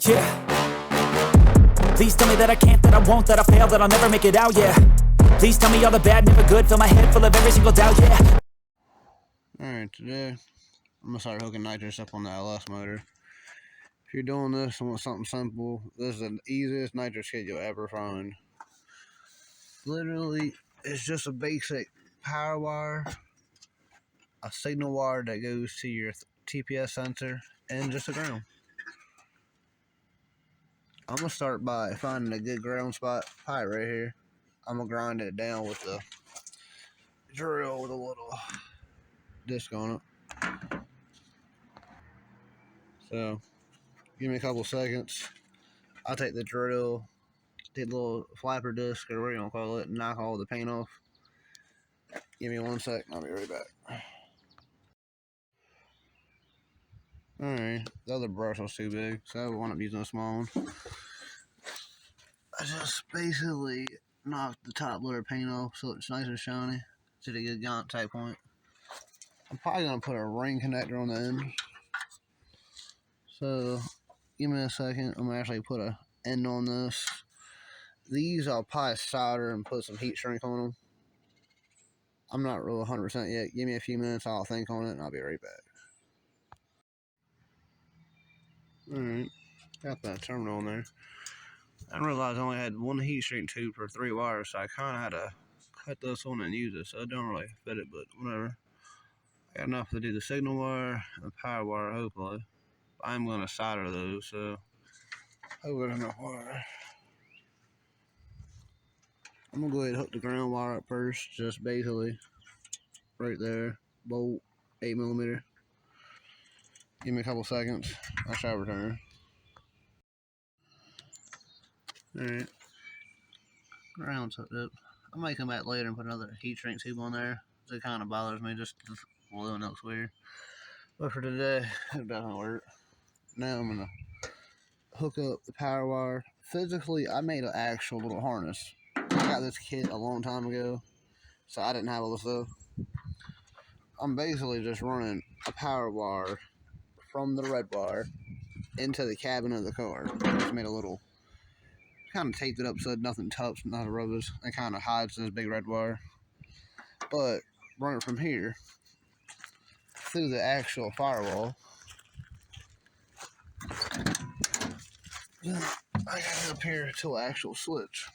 Yeah. Please tell me that I can't, that I won't, that I'll fail, that I'll never make it out, yeah. Please tell me all the bad, never good, fill my head full of every single doubt, yeah. Alright, today I'm gonna start hooking nitrous up on the LS motor. If you're doing this and want something simple, this is the easiest nitrous kit you'll ever find. Literally, it's just a basic power wire, a signal wire that goes to your TPS sensor, and just a ground. I'm gonna start by finding a good ground spot, probably right here. I'm gonna grind it down with the drill with a little disc on it. So, give me a couple seconds. I'll take the drill, take the little flapper disc, or what you gonna call it, and knock all the paint off. Give me 1 sec, I'll be right back. Alright, the other brush was too big, so I wound up using a small one. I just basically knocked the top layer of paint off so it's nice and shiny to the good gaunt type point. I'm probably going to put a ring connector on the end. So, give me a second. I'm going to actually put a end on this. These I'll probably solder and put some heat shrink on them. I'm not really 100% yet. Give me a few minutes, I'll think on it, and I'll be right back. Alright, got that terminal in there. I realized I only had one heat shrink tube for 3 wires, so I kind of had to cut this one and use it, so it don't really fit it, but whatever. I got enough to do the signal wire and the power wire, hopefully. I'm going to solder those, so hopefully there's enough wire. I'm going to go ahead and hook the ground wire up first, just basically right there, bolt, 8mm. Give me a couple seconds, I shall return. Alright, ground's hooked up. I might come back later and put another heat shrink tube on there. It kind of bothers me, just the blowing looks weird. But for today, it doesn't work. Now I'm gonna hook up the power wire. Physically, I made an actual little harness. I got this kit a long time ago, so I didn't have all this stuff. I'm basically just running a power wire from the red wire into the cabin of the car. Just made a little, kind of taped it up so nothing touched, nothing rubs, and kind of hides this big red wire. But run it from here through the actual firewall. Then I got it up here to an actual switch.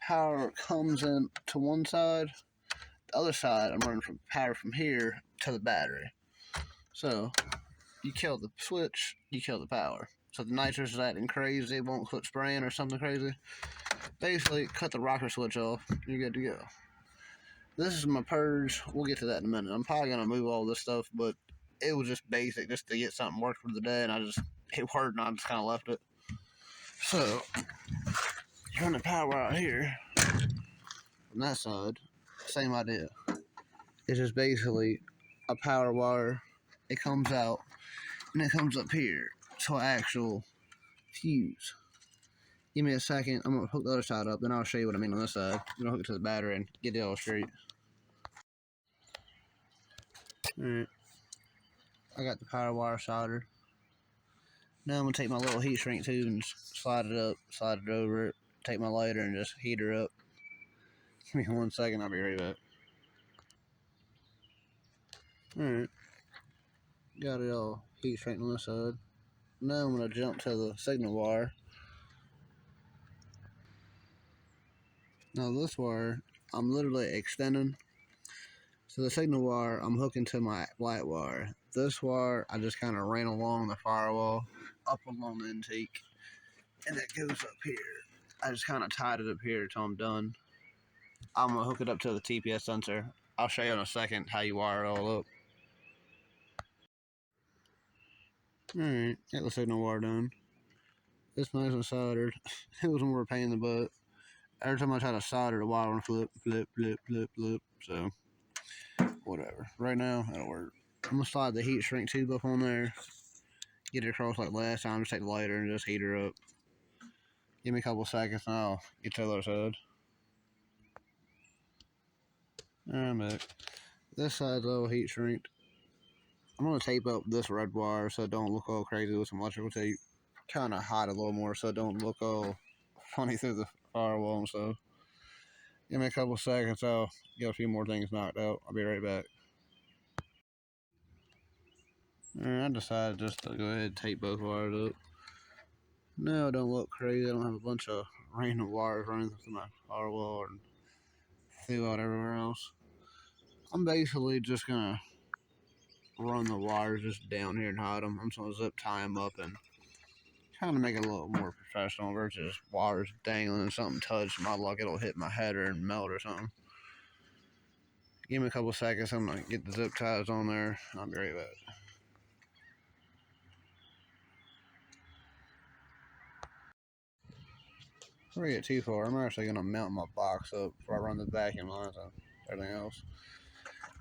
Power comes in to one side. The other side, I'm running from power from here to the battery. So, you kill the switch, you kill the power. So the nitrous is acting crazy, it won't quit spraying or something crazy. Basically, cut the rocker switch off, you're good to go. This is my purge, we'll get to that in a minute. I'm probably going to move all this stuff, but it was just basic, just to get something worked for the day, and it worked and I just kind of left it. So, run the power out here, from that side, same idea. It's just basically a power wire. It comes out, and it comes up here to an actual fuse. Give me a second, I'm going to hook the other side up, then I'll show you what I mean on this side. I'm going to hook it to the battery and get it all straight. Alright, I got the power wire soldered. Now I'm going to take my little heat shrink tube and slide it up, slide it over it, take my lighter and just heat her up. Give me 1 second, I'll be right back. Alright, got it all heat shrink on this side. Now I'm going to jump to the signal wire. Now this wire, I'm literally extending. So the signal wire, I'm hooking to my black wire. This wire, I just kind of ran along the firewall, up along the intake, and it goes up here. I just kind of tied it up here until I'm done. I'm going to hook it up to the TPS sensor. I'll show you in a second how you wire it all up. Alright, got the signal wire done. It's nice and soldered. It was more a pain in the butt. Every time I try to solder, the wire would flip, flip, flip, flip, flip. So, whatever. Right now, that'll work. I'm going to slide the heat shrink tube up on there. Get it across like last time. Just take the lighter and just heat her up. Give me a couple seconds and I'll get to the other side. I'm back. This side's all heat shrinked. I'm going to tape up this red wire so it don't look all crazy with some electrical tape. kind of hide a little more so it don't look all funny through the firewall and stuff. Give me a couple seconds, I'll get a few more things knocked out. I'll be right back. Alright, I decided just to go ahead and tape both wires up. No, it don't look crazy. I don't have a bunch of random wires running through my firewall and throughout everywhere else. I'm basically just gonna run the wires just down here and hide them. I'm just gonna zip tie them up and kind of make it a little more professional versus wires dangling and something touched. My luck, it'll hit my header and melt or something. Give me a couple seconds. I'm gonna get the zip ties on there. I'll be right back. Before I get too far, I'm actually gonna mount my box up before I run the vacuum lines and everything else.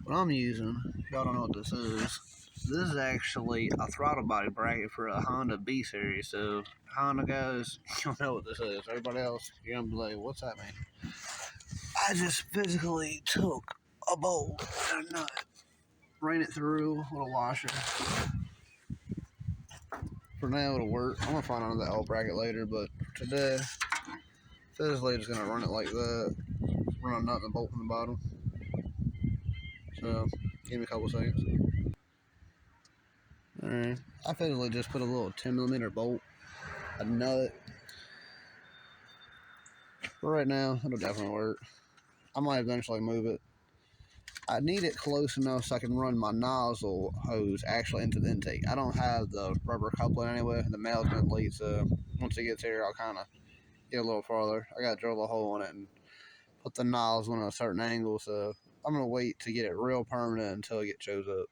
What I'm using, y'all don't know what this is. This is actually a throttle body bracket for a Honda B series. So Honda guys, you know what this is. Everybody else, you're gonna be like, what's that mean? I just physically took a bolt and a nut, ran it through with a washer. For now, it'll work. I'm gonna find out the L bracket later, but today, physically just gonna run it like that. Run a nut and a bolt from the bottom. So, give me a couple seconds. Alright, I physically just put a little 10mm bolt, a nut. But right now, it'll definitely work. I might eventually move it. I need it close enough so I can run my nozzle hose actually into the intake. I don't have the rubber coupling anyway. The male's been lead, so once it gets here, I'll kind of get a little farther. I got to drill a hole in it and put the nozzle in a certain angle, so I'm going to wait to get it real permanent until it chose up.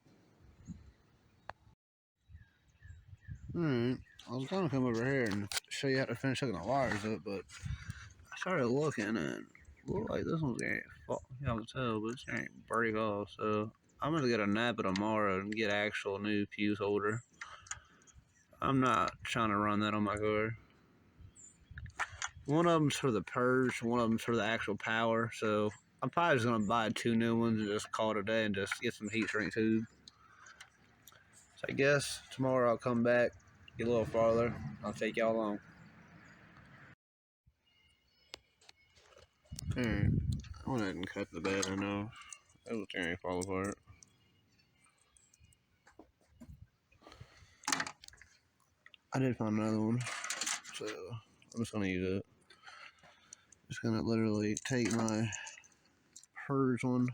Alright, I was going to come over here and show you how to finish hooking the wires up, but I started looking and it looked like this one's going to, you can tell, but it's going to break off, so I'm going to get a Napa tomorrow and get an actual new fuse holder. I'm not trying to run that on my car. One of them's for the purge, one of them's for the actual power, so I'm probably just going to buy 2 new ones and just call it a day and just get some heat shrink tube. So I guess tomorrow I'll come back, get a little farther, I'll take y'all along. Alright, I went ahead and cut the bed, I know. It was tearing to fall apart. I did find another one, so I'm just going to use it. Just going to literally take my purge one,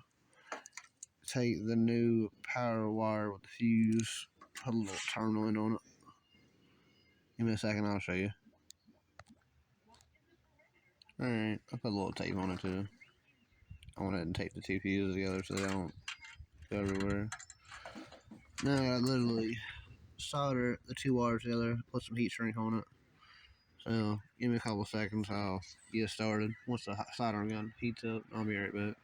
take the new power wire with the fuse, put a little terminal end on it. Give me a second, I'll show you. Alright, I put a little tape on it too. I went ahead and taped the 2 fuses together so they don't go everywhere. Now I gotta literally solder the 2 wires together, put some heat shrink on it. So, give me a couple seconds, I'll get started. Once the soldering gun heats up, I'll be right back.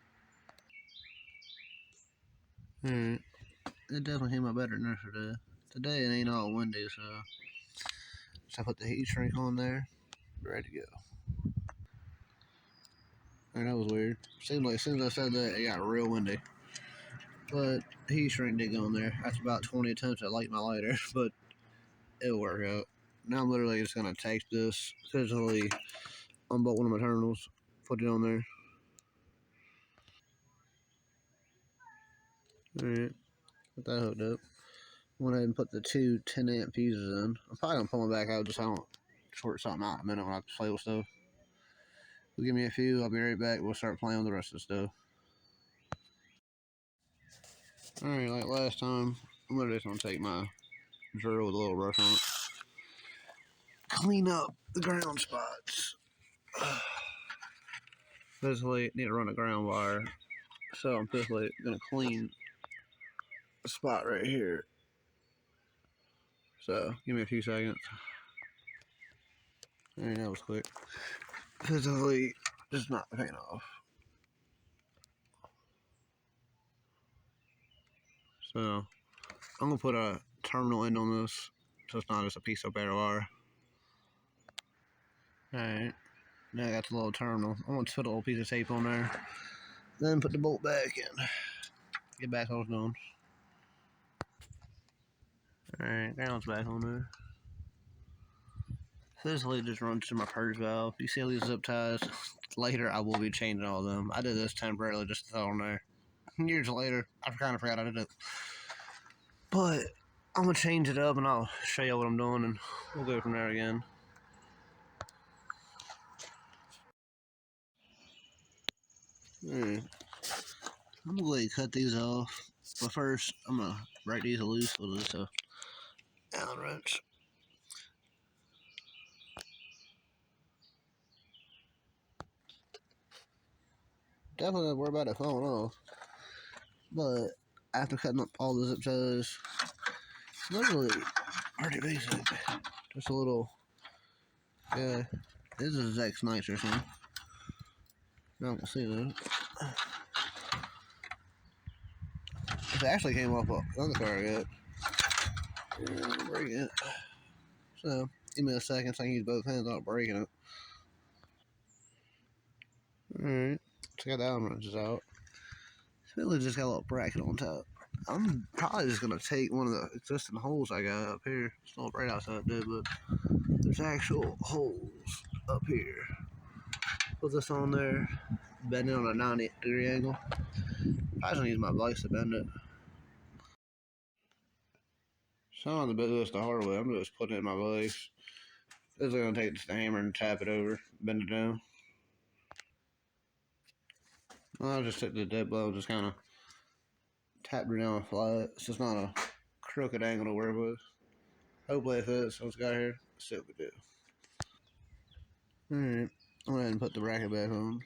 Alright, it definitely came out better than yesterday. Today it ain't all windy, so I put the heat shrink on there, ready to go. Alright, that was weird. Seemed like as soon as I said that, it got real windy. But the heat shrink did go in there. That's about 20 attempts at lighting my lighter, but it'll work out. Now I'm literally just gonna take this, physically unbolt one of my terminals, put it on there. Alright, got that hooked up. Went ahead and put the 2 10-amp fuses in. I'm probably gonna pull them back out just so I don't short something out in a minute when I have to play with stuff. We'll give me a few, I'll be right back. We'll start playing with the rest of the stuff. Alright, like last time, I'm literally just gonna take my drill with a little brush on it. Clean up the ground spots. Physically need to run a ground wire, so I'm physically gonna clean the spot right here. So give me a few seconds. Alright, that was quick. Physically just knock the paint off. So I'm gonna put a terminal end on this so it's not just a piece of bare wire. Alright, now I got the little terminal. I'm gonna put a little piece of tape on there, then put the bolt back in. Get back how it's done. Alright, ground's back on there. Physically just runs through my purge valve. You see all these zip ties? Later I will be changing all of them. I did this temporarily just to throw on there. Years later, I kind of forgot I did it. But I'm going to change it up and I'll show you what I'm doing and we'll go from there again. Alright. I'm going to go ahead and cut these off. But first, I'm going to break these loose with this Allen wrench. Definitely not worry about it falling off. But after cutting up all the zip ties, it's literally pretty basic. Just a little, yeah, this is X Nitrous one. Now I can see that. It actually came off another car I got. Break it. So, give me a second so I can use both hands without breaking it. Alright, so I got the Allen wrenches out. It's really just got a little bracket on top. I'm probably just going to take one of the existing holes I got up here. It's not right outside there, but there's actual holes up here. Put this on there, bend it on a 90-degree angle. I just going to use my vise to bend it. So I'm going to do this the hard way. I'm just putting it in my vise. This is going to take the hammer and tap it over, bend it down. I'll just take the dead blow, just kind of tap it down flat. So it's not a crooked angle to work with. Hopefully it fits. What's got here? Let's see what we do. Alright, I'm going to go ahead and put the bracket back on.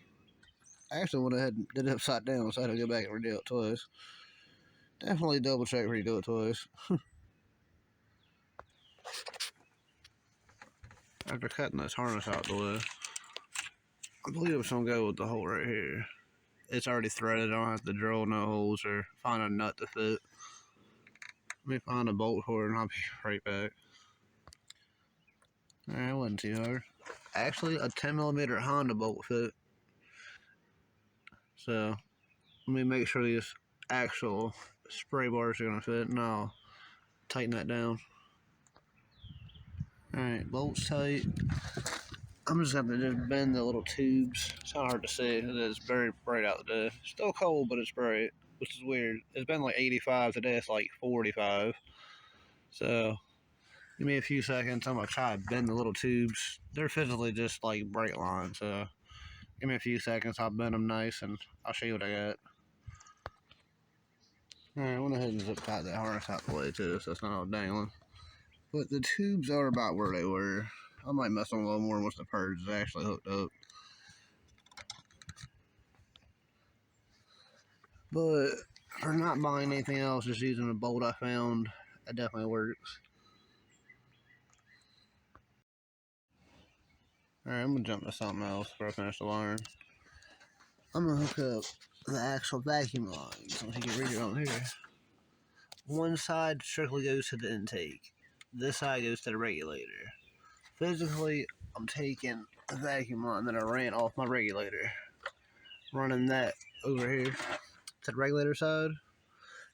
I actually went ahead and did it upside down, so I had to go back and redo it twice. Definitely double check before you do it twice. After cutting this harness out the way, I believe it's going to go with the hole right here. It's already threaded. I don't have to drill no holes or find a nut to fit. Let me find a bolt for it and I'll be right back. Alright, it wasn't too hard. Actually, a 10mm Honda bolt fit. So, let me make sure these actual spray bars are going to fit and I'll tighten that down. Alright, bolts tight. I'm just going to just bend the little tubes. It's not hard to see. It is very bright out today. Still cold, but it's bright, which is weird. It's been like 85 today. It's like 45. So, give me a few seconds. I'm going to try to bend the little tubes. They're physically just like bright lines. So, give me a few seconds. I'll bend them nice and I'll show you what I got. Alright, I went ahead and zip tied that harness out the way too, so it's not all dangling. But the tubes are about where they were. I might mess them a little more once the purge is actually hooked up. But for not buying anything else, just using a bolt I found, it definitely works. Alright, I'm going to jump to something else before I finish the wiring. I'm going to hook up the actual vacuum line, so you can read it on here. One side strictly goes to the intake. This side goes to the regulator. Physically, I'm taking a vacuum line that I ran off my regulator, running that over here to the regulator side.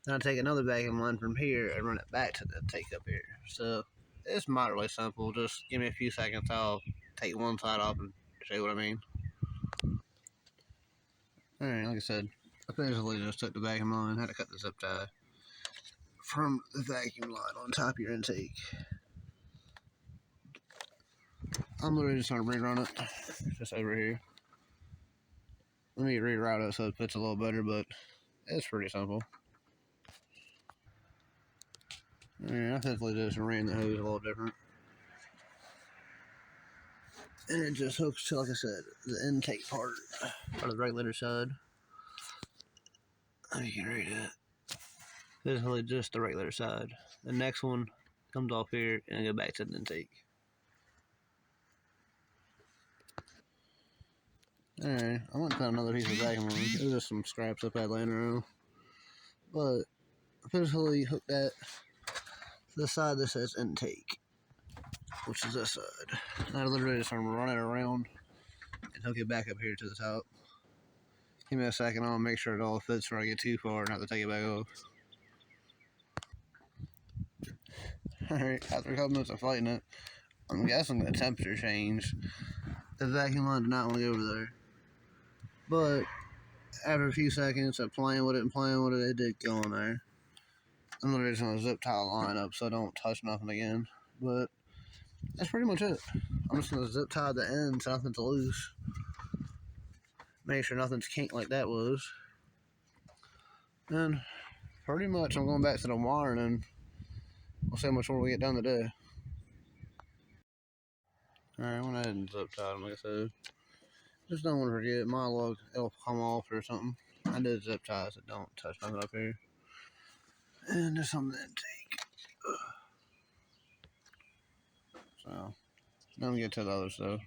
Then I take another vacuum line from here and run it back to the intake up here. So it's moderately simple. Just give me a few seconds. I'll take one side off and show you what I mean. Alright, like I said, I basically just took the vacuum line, had to cut the zip tie from the vacuum line on top of your intake. I'm literally just going to rerun it, just over here. Let me reroute it so it fits a little better, but it's pretty simple. Yeah, I physically just ran the hose a little different. And it just hooks to, like I said, the intake part, or the regulator side. You can read it. Physically just the regulator side. The next one comes off here and go back to the intake. Alright, I want to put another piece of vacuum on. There's just some scraps I've had laying around. But I physically hook that to the side that says intake, which is this side. And I literally just run it around and hook it back up here to the top. Give me a second, I'll make sure it all fits before I get too far and have to take it back off. Alright, after a couple minutes of fighting it, I'm guessing the temperature changed. The vacuum line did not want to go over there. But after a few seconds of playing with it and playing with it, it did go in there. I'm literally just going to zip tie the line up so I don't touch nothing again. But that's pretty much it. I'm just going to zip tie the ends so nothing's loose. Make sure nothing's kinked like that was. And pretty much I'm going back to the wiring and we'll see how much more we get done today. Alright, I went ahead and zip tied them like I said. Just don't want to forget, my lug, it'll come off or something. I did zip ties that don't touch nothing up here. And there's some intake. So, now we get to the other stuff.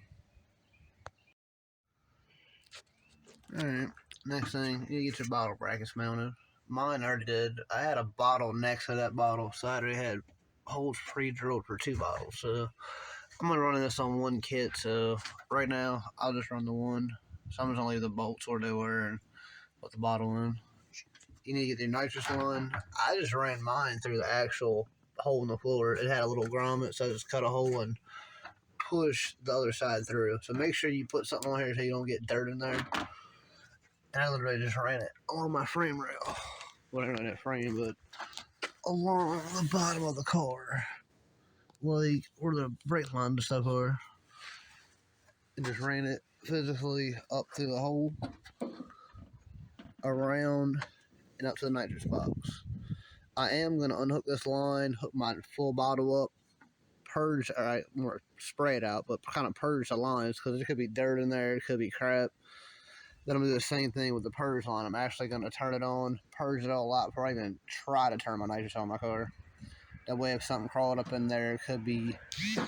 Alright, next thing, you get your bottle brackets mounted. Mine already did. I had a bottle next to that bottle, so I already had holes pre-drilled for 2 bottles. So, I'm going to run this on 1 kit, so right now, I'll just run the one. So I'm just going to leave the bolts where they were and put the bottle in. You need to get your nitrous one. I just ran mine through the actual hole in the floor. It had a little grommet, so I just cut a hole and push the other side through. So make sure you put something on here so you don't get dirt in there. And I literally just ran it along my frame rail. Well, not that frame, but along the bottom of the car. Like where the brake lines and stuff are. And just ran it physically up through the hole, around, and up to the nitrous box. I am going to unhook this line, hook my full bottle up, purge, alright, more spray it out, but kind of purge the lines because there could be dirt in there, it could be crap. Then I'm going to do the same thing with the purge line. I'm actually going to turn it on, purge it all out before I even try to turn my nitrous on my car. That way if something crawled up in there, it could be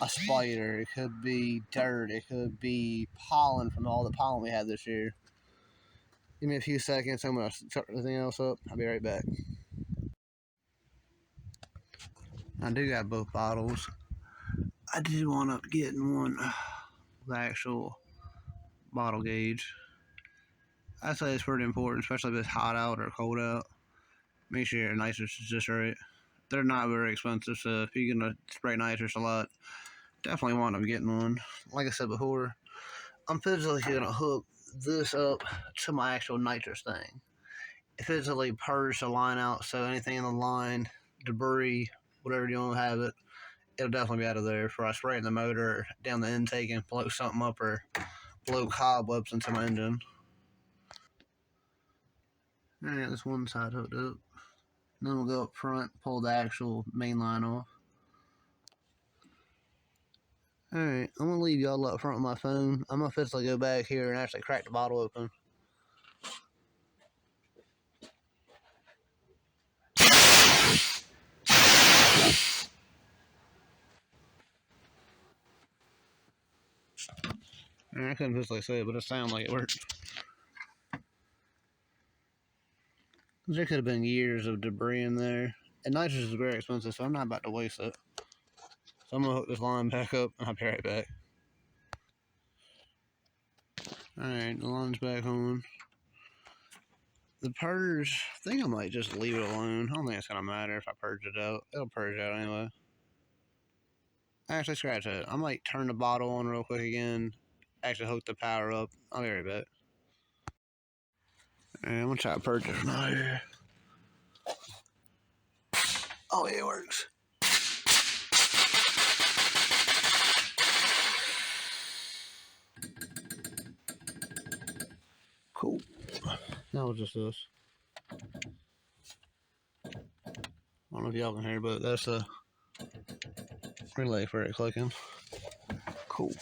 a spider, it could be dirt, it could be pollen from all the pollen we had this year. Give me a few seconds, I'm going to start everything else up. I'll be right back. I do got both bottles. I did want to get one, the actual bottle gauge. I say it's pretty important, especially if it's hot out or cold out. Make sure your nitrous is just right. They're not very expensive, so if you're going to spray nitrous a lot, definitely want to getting one. Like I said before, I'm physically going to hook this up to my actual nitrous thing. Physically purge the line out, so anything in the line, debris, whatever you want to have it, it'll definitely be out of there before I spray in the motor or down the intake and blow something up or blow cobwebs into my engine. Alright, this one side hooked up. Then we'll go up front, pull the actual main line off. Alright, I'm going to leave y'all up front with my phone. I'm going to physically go back here and actually crack the bottle open. I couldn't physically say it, but it sounded like it worked. There could have been years of debris in there. And nitrous is very expensive, so I'm not about to waste it. So I'm going to hook this line back up, and I'll be right back. Alright, the line's back on. The purge, I think I might just leave it alone. I don't think it's going to matter if I purge it out. It'll purge out anyway. Actually, scratch that. I might turn the bottle on real quick again. Actually hook the power up. I'll be right back. Alright, I'm going to try to purge it from out here. Oh, yeah, it works. Cool. That was just this. I don't know if y'all can hear, but that's a relay for it clicking. Cool.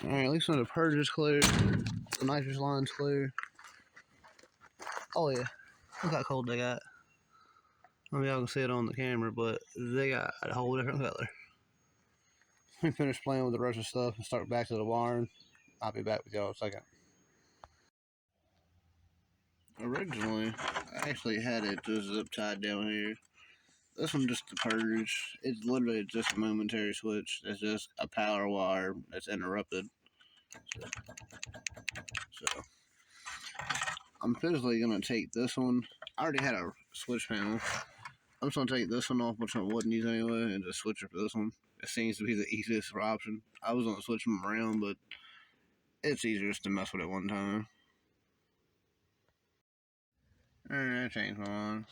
Alright, at least when the purge is clear, the nitrous line's clear. Oh yeah, look how cold they got. I don't know if y'all can see it on the camera, but they got a whole different color. We finish playing with the rest of the stuff and start back to the wiring. I'll be back with y'all in a second. Originally, I actually had it just zip tied down here. This one just the purge. It's literally just a momentary switch. It's just a power wire that's interrupted. So I'm physically gonna take this one. I already had a switch panel. I'm just gonna take this one off, which I wouldn't use anyway, and just switch it for this one. It seems to be the easiest option. I was gonna switch them around, but it's easier just to mess with it one time. Alright, I changed my mind.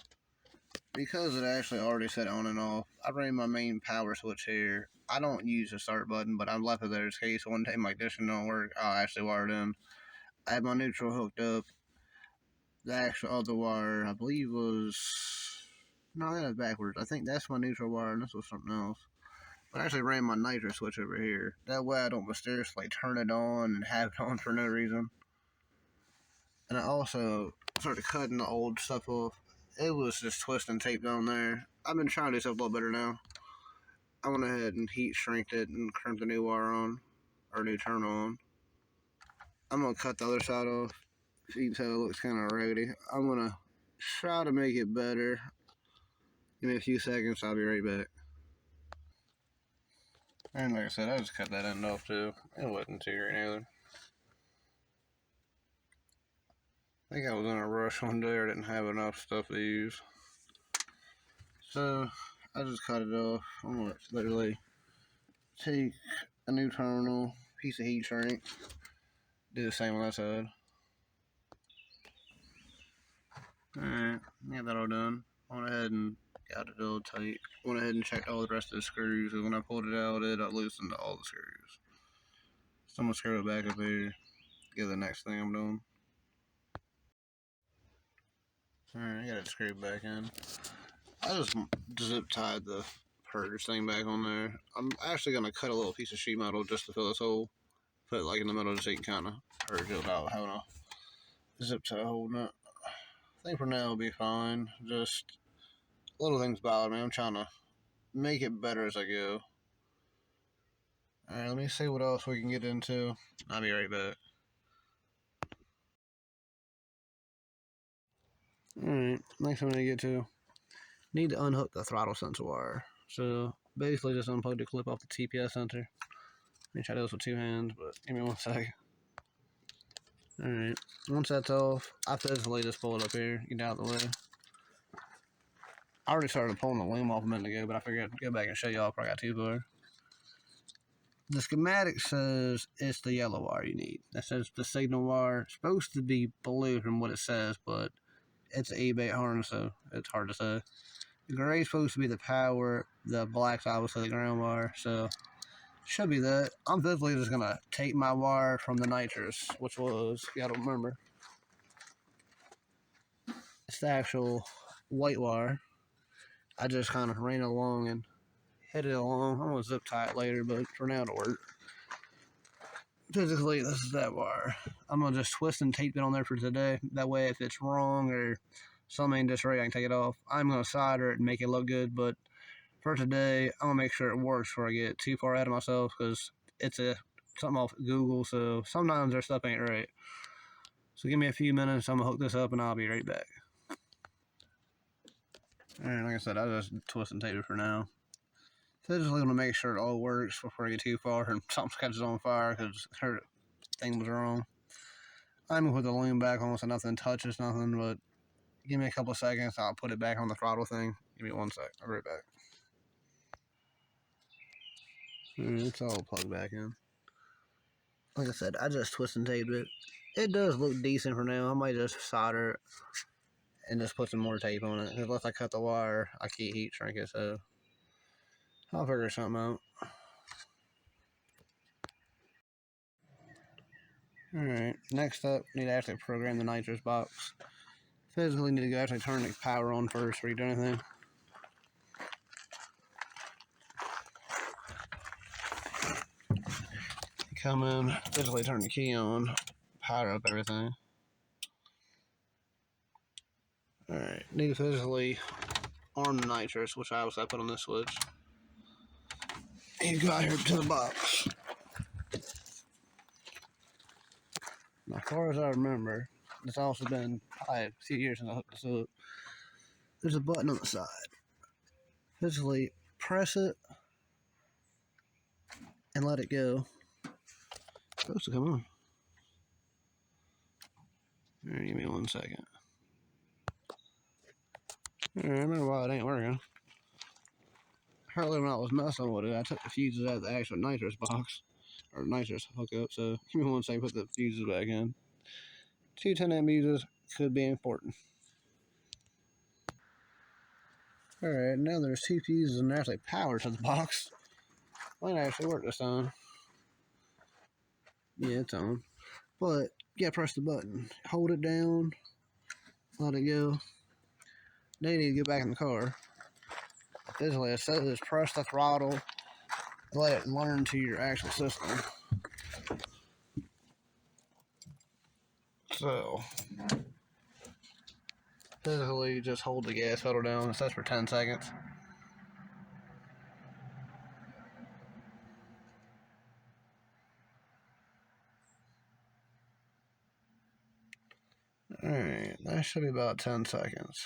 Because it actually already set on and off, I ran my main power switch here. I don't use the start button, but I left it there in case one day my condition don't work. I'll actually wire it in. I had my neutral hooked up. The actual other wire, I believe, was... No, that was backwards. I think that's my neutral wire, and this was something else. But I actually ran my nitrous switch over here. That way I don't mysteriously turn it on and have it on for no reason. And I also started cutting the old stuff off. It was just twisting tape down there. I've been trying to do stuff a lot better now. I went ahead and heat shrinked it and crimped the new wire on, or new turn on. I'm gonna cut the other side off. You can tell it looks kind of raggedy. I'm gonna try to make it better. Give me a few seconds, I'll be right back. And like I said, I just cut that end off too. It wasn't too great either. I think I was in a rush one day, I didn't have enough stuff to use. So, I just cut it off. I'm gonna literally take a new terminal, piece of heat shrink, do the same on that side. Alright, got that all done. I went ahead and got it all tight. Went ahead and checked all the rest of the screws, and when I pulled it out, it loosened all the screws. So I'm gonna screw it back up here, get the next thing I'm doing. Alright, I got it screwed back in. I just zip tied the purge thing back on there. I'm actually gonna cut a little piece of sheet metal just to fill this hole. Put it like in the middle just so you can kind of purge it without having a zip tie holding it. I think for now it'll be fine. Just little things bother me. I'm trying to make it better as I go. Alright, let me see what else we can get into. I'll be right back. Alright, next thing I get to, need to unhook the throttle sensor wire. So basically just unplug the clip off the TPS sensor. Let me try this with two hands, but give me 1 second. Alright, once that's off, I physically just pull it up here, get out of the way. I already started pulling the loom off a minute ago, but I figured I'd go back and show y'all if I got too far. The schematic says it's the yellow wire you need. That says the signal wire. It's supposed to be blue from what it says, but it's an E-bait harness, so it's hard to say. The gray is supposed to be the power, the black's obviously the ground wire, so should be that. I'm physically just gonna take my wire from the nitrous, which was, if y'all don't remember, it's the actual white wire. I just kind of ran it along and hit it along. I'm gonna zip tie it later, but for now it'll work. Physically, this is that wire. I'm gonna just twist and tape it on there for today. That way, if it's wrong or something ain't just right, I can take it off. I'm gonna solder it and make it look good, but for today, I'm gonna make sure it works before I get too far ahead of myself, because it's something off Google, so sometimes their stuff ain't right. So give me a few minutes, I'm gonna hook this up and I'll be right back. Alright, like I said, I just twist and tape it for now. Physically gonna make sure it all works before I get too far and something catches on fire because her thing was wrong. I'm gonna put the loom back on so nothing touches nothing, but give me a couple of seconds, I'll put it back on the throttle thing. Give me 1 sec, I'll be right back. It's all plugged back in. Like I said, I just twist and taped it. It does look decent for now. I might just solder it and just put some more tape on it. Unless I cut the wire, I can't heat shrink it, so I'll figure something out. Alright, next up, need to actually program the nitrous box. Physically need to go actually turn the power on first before you do anything. Come in, physically turn the key on, power up everything. Alright, need to physically arm the nitrous, which I obviously put on this switch. You go out here to the box. Now, as far as I remember, it's also been probably a few years since I hooked this up. There's a button on the side. Physically press it and let it go. It's supposed to come on. Alright, give me 1 second. Alright, I don't know why it ain't working. earlier when I was messing with it, I took the fuses out of the actual nitrous box, or nitrous hookup, so give me one second, put the fuses back in. 2 10-amp fuses could be important. Alright, now there's 2 fuses and actually power to the box. Might actually work this time. Yeah, it's on. But, you gotta press the button. Hold it down, let it go. Now you need to get back in the car. Basically, it says press the throttle, let it learn to your actual system. So, physically, just hold the gas pedal down. It sets for 10 seconds. Alright, that should be about 10 seconds.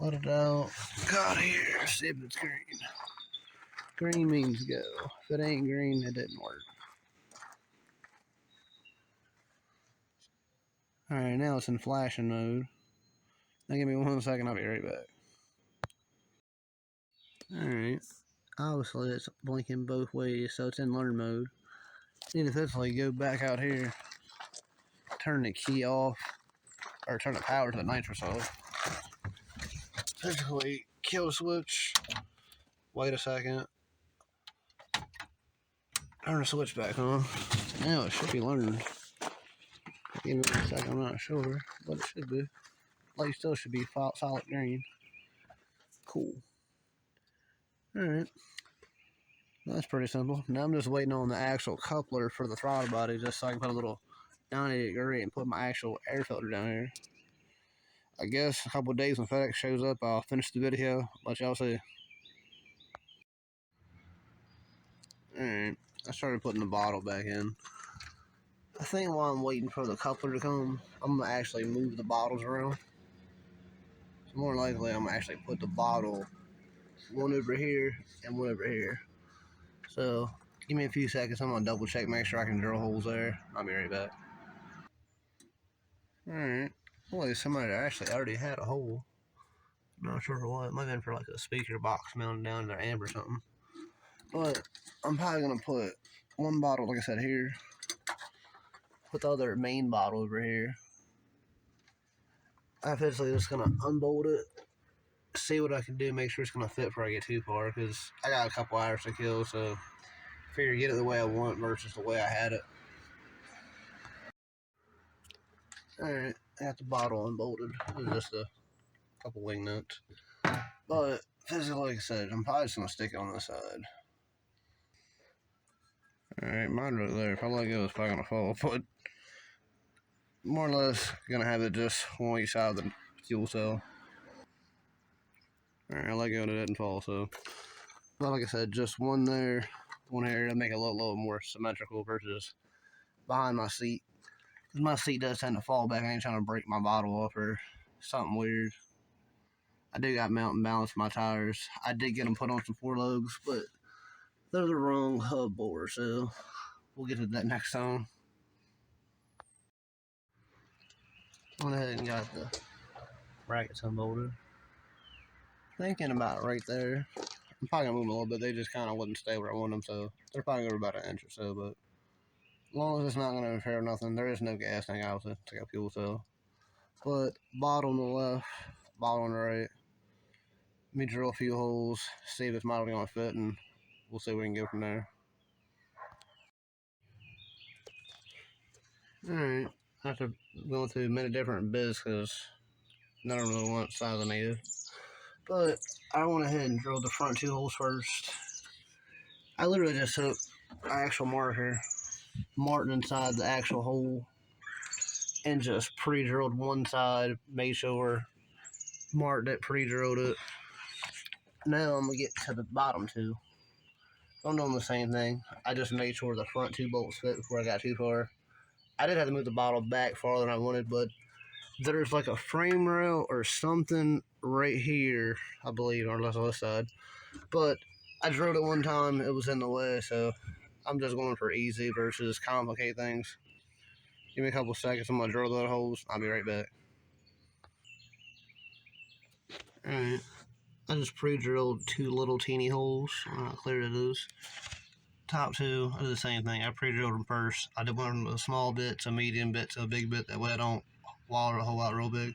Let it out. Got here. See if it's green. Green means go. If it ain't green, it didn't work. Alright, now it's in flashing mode. Now give me 1 second, I'll be right back. Alright. Obviously, it's blinking both ways, so it's in learn mode. You need to physically go back out here, turn the key off, or turn the power to the nitrous off. Physically kill the switch. Wait a second. Turn the switch back on. Now it should be learned. Give me 1 second, I'm not sure, but it should be. Light still should be solid green. Cool. Alright. That's pretty simple. Now I'm just waiting on the actual coupler for the throttle body just so I can put a little 90-degree and put my actual air filter down here. I guess a couple of days when FedEx shows up, I'll finish the video, let y'all see. Alright, I started putting the bottle back in. I think while I'm waiting for the coupler to come, I'm going to actually move the bottles around. So more likely, I'm going to actually put the bottle one over here and one over here. So, give me a few seconds, I'm going to double check, make sure I can drill holes there. I'll be right back. Alright, well, somebody actually already had a hole. Not sure for what, it might have been for like a speaker box mounted down in their amp or something. But, I'm probably going to put one bottle, like I said, here. Put the other main bottle over here. I'm basically just going to unbolt it, see what I can do, make sure it's going to fit before I get too far, because I got a couple hours to kill, so figure get it the way I want versus the way I had it. Alright, I got the bottle unbolted. It was just a couple wing nuts. But, physically, like I said, I'm probably just going to stick it on the side. Alright, mine right there. If I let go, it's probably going to fall. But, more or less, going to have it just on each side of the fuel cell. Alright, I let go and it didn't fall, so. But like I said, just one there, one here to make it a little more symmetrical versus behind my seat. Because my seat does tend to fall back. I ain't trying to break my bottle off or something weird. I do got mount and balance my tires. I did get them put on some 4-lugs, but they're the wrong hub bore, so we'll get to that next time. Went ahead and got the brackets unbolted. Thinking about it right there. I'm probably gonna move them a little bit. They just kind of wouldn't stay where I want them, so they're probably over about 1 inch or so. But as long as it's not gonna interfere with nothing, there is no gas tank obviously to take a fuel cell. But bottle on the left, bottle on the right. Let me drill a few holes, see if it's modeled gonna fit, and we'll see where we can go from there. Alright, after going through many different bits because none of them really want size I needed. But I went ahead and drilled the front 2 holes first. I literally just took an actual marker, marked inside the actual hole, and just pre-drilled one side, made sure, marked it, pre-drilled it. Now I'm going to get to the bottom 2. I'm doing the same thing. I just made sure the front 2 bolts fit before I got too far. I did have to move the bottle back farther than I wanted, but there's like a frame rail or something right here, I believe, on the left side. But I drilled it one time, it was in the way, so I'm just going for easy versus complicate things. Give me a couple seconds, I'm going to drill the holes, I'll be right back. Alright, I just pre-drilled 2 little teeny holes. I don't know how clear it is. Top 2, I did the same thing. I pre-drilled them first. I did one of the small bits, a medium bit, to a big bit. That way I don't wire the hole out real big.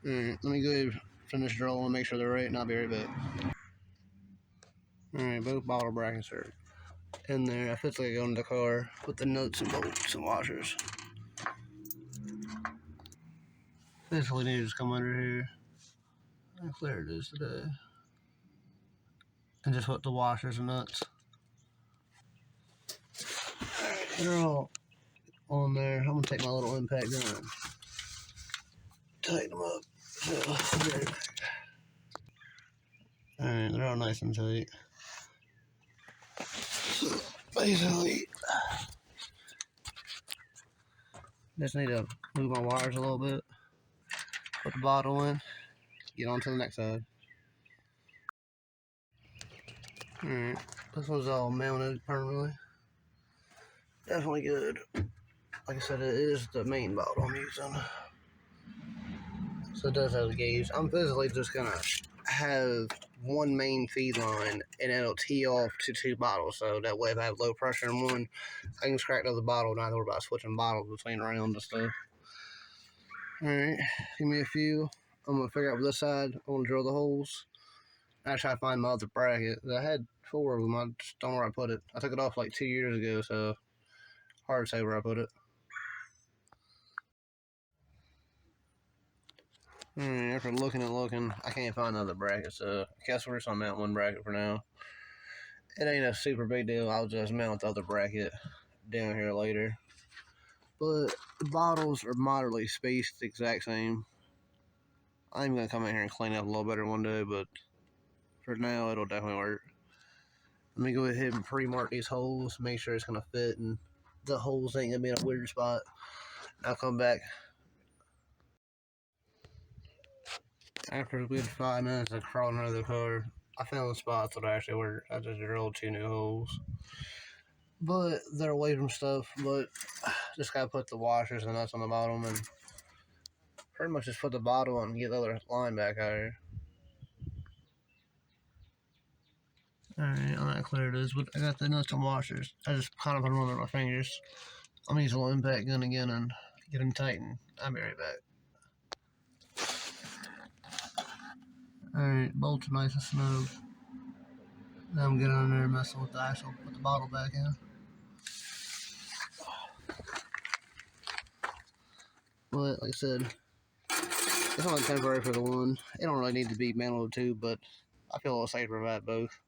Alright, let me go finish drilling and make sure they're right, and I'll be right back. Alright, both bottle brackets are in there. I physically go in the car with the nuts and bolts and washers. Basically need to just come under here. How clear it is today. And just put the washers and nuts. Alright, they're all on there. I'm gonna take my little impact gun and tighten them up. So, alright, they're all nice and tight. So, basically, just need to move my wires a little bit. Put the bottle in. Get on to the next side. Alright, this one's all mounted permanently. Definitely good. Like I said, it is the main bottle I'm using. So it does have the gauge. I'm physically just gonna have one main feed line and it'll tee off to 2 bottles. So that way if I have low pressure in one, I can just crack the other bottle and not worry about switching bottles between rounds and stuff. Alright, give me a few. I'm gonna figure out this side. I wanna drill the holes. I try to find my other bracket. I had 4 of them. I just don't know where I put it. I took it off like 2 years ago, so hard to say where I put it. After looking and looking, I can't find the other bracket, so I guess we're just gonna mount one bracket for now. It ain't a super big deal. I'll just mount the other bracket down here later. But the bottles are moderately spaced the exact same. I'm gonna come in here and clean up a little better one day, but for now it'll definitely work. Let me go ahead and pre-mark these holes, make sure it's gonna fit, and the holes ain't gonna be in a weird spot. I'll come back after a good 5 minutes of crawling under the car. I found the spots that actually work. I just drilled 2 new holes, but they're away from stuff. But just gotta put the washers and nuts on the bottom, and pretty much just put the bottle on and get the other line back out here. Alright, I'm not clear it is, but I got the nuts and washers. I just kind of put them under my fingers. I'm gonna use a little impact gun again and get them tightened. I'll be right back. Alright, bolts are nice and snug. Now I'm getting on there and messing with the axle, put the bottle back in. But like I said, it's only temporary for the one. It don't really need to be mounted to, but I feel a little safer about both.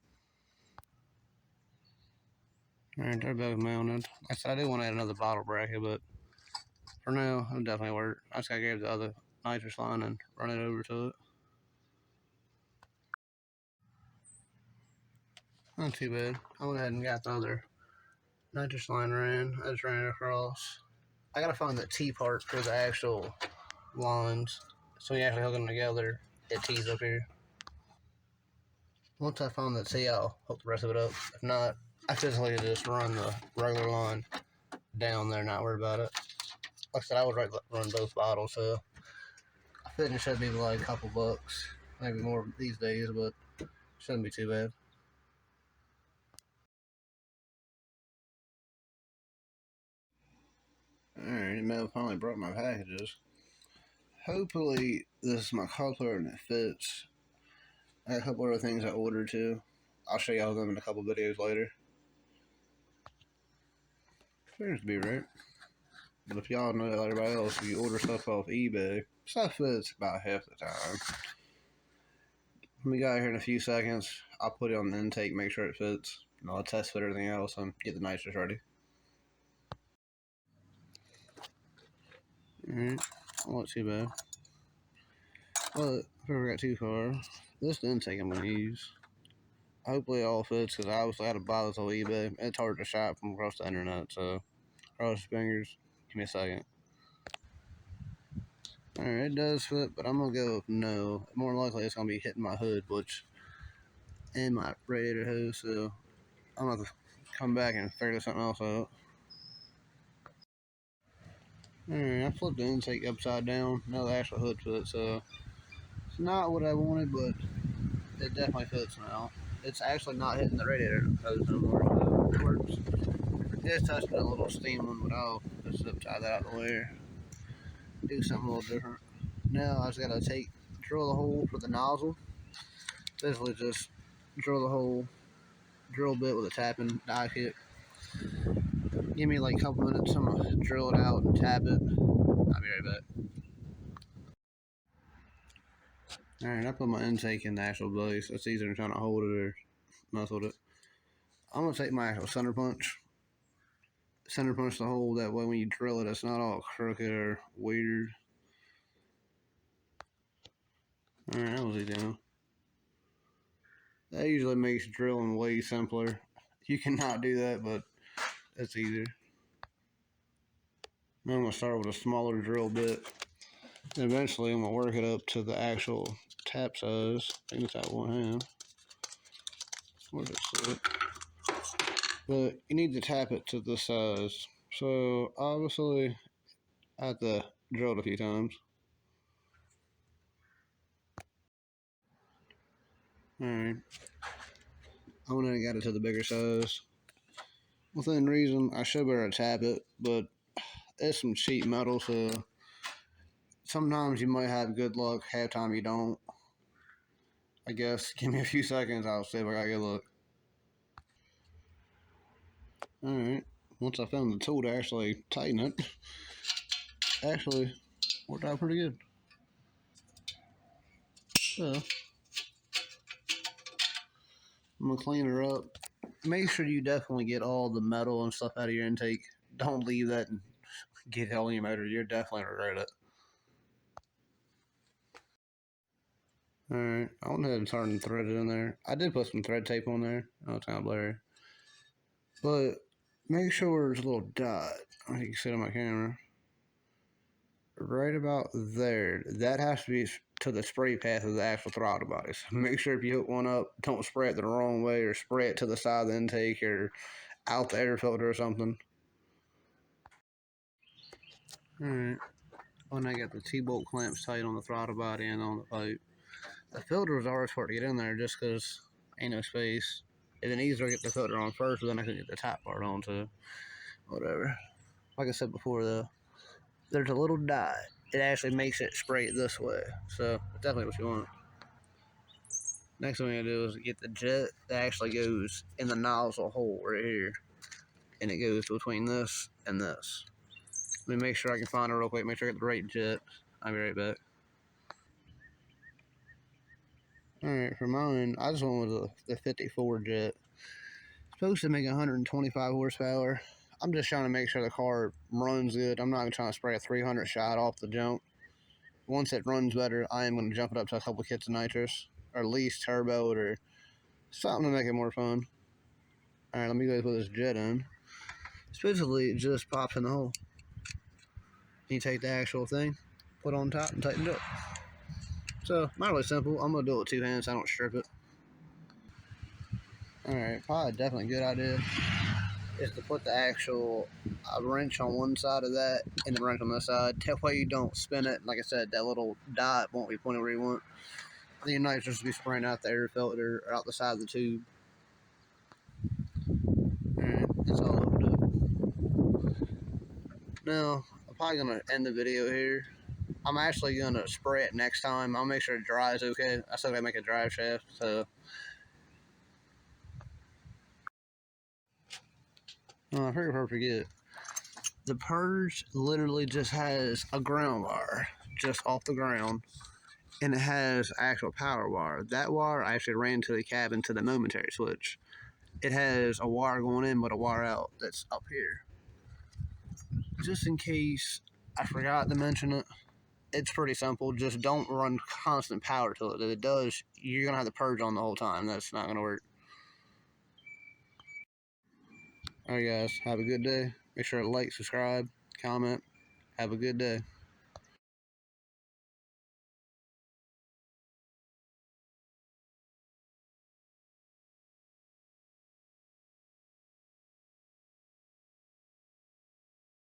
Alright, they're both mounted. Like I said, I do want to add another bottle bracket, but for now, it'll definitely work. I just gotta grab the other nitrous line and run it over to it. Not too bad. I went ahead and got the other nitrous line ran. I just ran it across. I gotta find the T part for the actual lines. So when you actually hook them together, it tees up here. Once I find the T, I'll hook the rest of it up. If not, I physically just run the regular line down there, not worry about it. Like I said, I would run both bottles, so I think it should be like a couple bucks, maybe more these days, but shouldn't be too bad. Alright, Mel finally brought my packages. Hopefully this is my color and it fits. I got a couple other things I ordered too. I'll show y'all them in a couple videos later. Seems to be right. But if y'all know everybody else, if you order stuff off eBay, stuff fits about half the time. When we got here in a few seconds, I'll put it on the intake, make sure it fits, and I'll test fit everything else and get the nitrous ready. Alright, not too bad. But if I ever got too far, this is the intake I'm going to use. Hopefully it all fits, because I obviously had to buy this on eBay. It's hard to shop from across the internet, so cross your fingers. Give me a second. Alright, it does fit, but I'm going to go with no. More likely it's going to be hitting my hood, and my radiator hose, so I'm going to come back and figure something else out. Alright, I flipped the intake upside down. Now the actual hood fits, so it's not what I wanted, but it definitely fits now. It's actually not hitting the radiator hose anymore, so it works. It's touching a little steam one, but I'll just tie that out of the way. Do something a little different. Now I just gotta drill the hole for the nozzle. Basically just drill the hole, drill bit with a tapping die kit. Give me like a couple minutes, I'm gonna drill it out and tap it. I'll be right back. Alright, I put my intake in the actual base. It's easier than trying to hold it or mess with it. I'm gonna take my actual center punch the hole, that way when you drill it, it's not all crooked or weird. Alright, that was easy now. That usually makes drilling way simpler. You cannot do that, but it's easier. Now I'm gonna start with a smaller drill bit. And eventually I'm gonna work it up to the actual tap size. I can tap one hand. Where's it sit? But you need to tap it to the size. So obviously I have to drill it a few times. Alright. I went and got it to the bigger size. Within reason, I should be able to tap it, but it's some cheap metal, so sometimes you might have good luck, half time you don't. I guess. Give me a few seconds, I'll see if I got good luck. Alright. Once I found the tool to actually tighten it, actually worked out pretty good. So, I'm gonna clean her up. Make sure you definitely get all the metal and stuff out of your intake. Don't leave that and get it all in your motor. You're definitely gonna regret it. Alright, I went ahead and started threaded in there. I did put some thread tape on there. Oh, it's kind of blurry. But make sure there's a little dot. I think you can see it on my camera. Right about there. That has to be to the spray path of the actual throttle body. So make sure if you hook one up, don't spray it the wrong way or spray it to the side of the intake or out the air filter or something. Alright. When I got the T-bolt clamps tight on the throttle body and on the pipe. The filter was always hard to get in there just because ain't no space. It'd been easier to get the filter on first, but then I couldn't get the top part on, so whatever. Like I said before, though, there's a little dot. It actually makes it spray it this way, so definitely what you want. Next thing I'm gonna do is get the jet that actually goes in the nozzle hole right here, and it goes between this and this. Let me make sure I can find it real quick. Make sure I get the right jet. I'll be right back. Alright, for mine, I just went with the 54 jet. It's supposed to make 125 horsepower. I'm just trying to make sure the car runs good. I'm not trying to spray a 300 shot off the jump. Once it runs better, I am going to jump it up to a couple kits of nitrous, or at least turbo, or something to make it more fun. Alright, let me go put this jet in. Supposedly, it just pops in the hole. You take the actual thing, put it on top, and tighten it up. So, not really simple. I'm going to do it with two hands so I don't strip it. Alright, probably definitely a good idea is to put the actual wrench on one side of that and the wrench on this side. That way you don't spin it. Like I said, that little dot won't be pointing where you want. The nitrous will be spraying out the air filter or out the side of the tube. Alright, that's all I'll do. Now, I'm probably going to end the video here. I'm actually going to spray it next time. I'll make sure it dries okay. I still got to make a drive shaft, so... Oh, I forget. The purge literally just has a ground wire just off the ground, and it has actual power wire. That wire actually ran to the cabin to the momentary switch. It has a wire going in but a wire out that's up here. Just in case I forgot to mention it, it's pretty simple. Just don't run constant power to it. If it does, you're going to have the purge on the whole time. That's not going to work. Alright guys, have a good day. Make sure to like, subscribe, comment. Have a good day.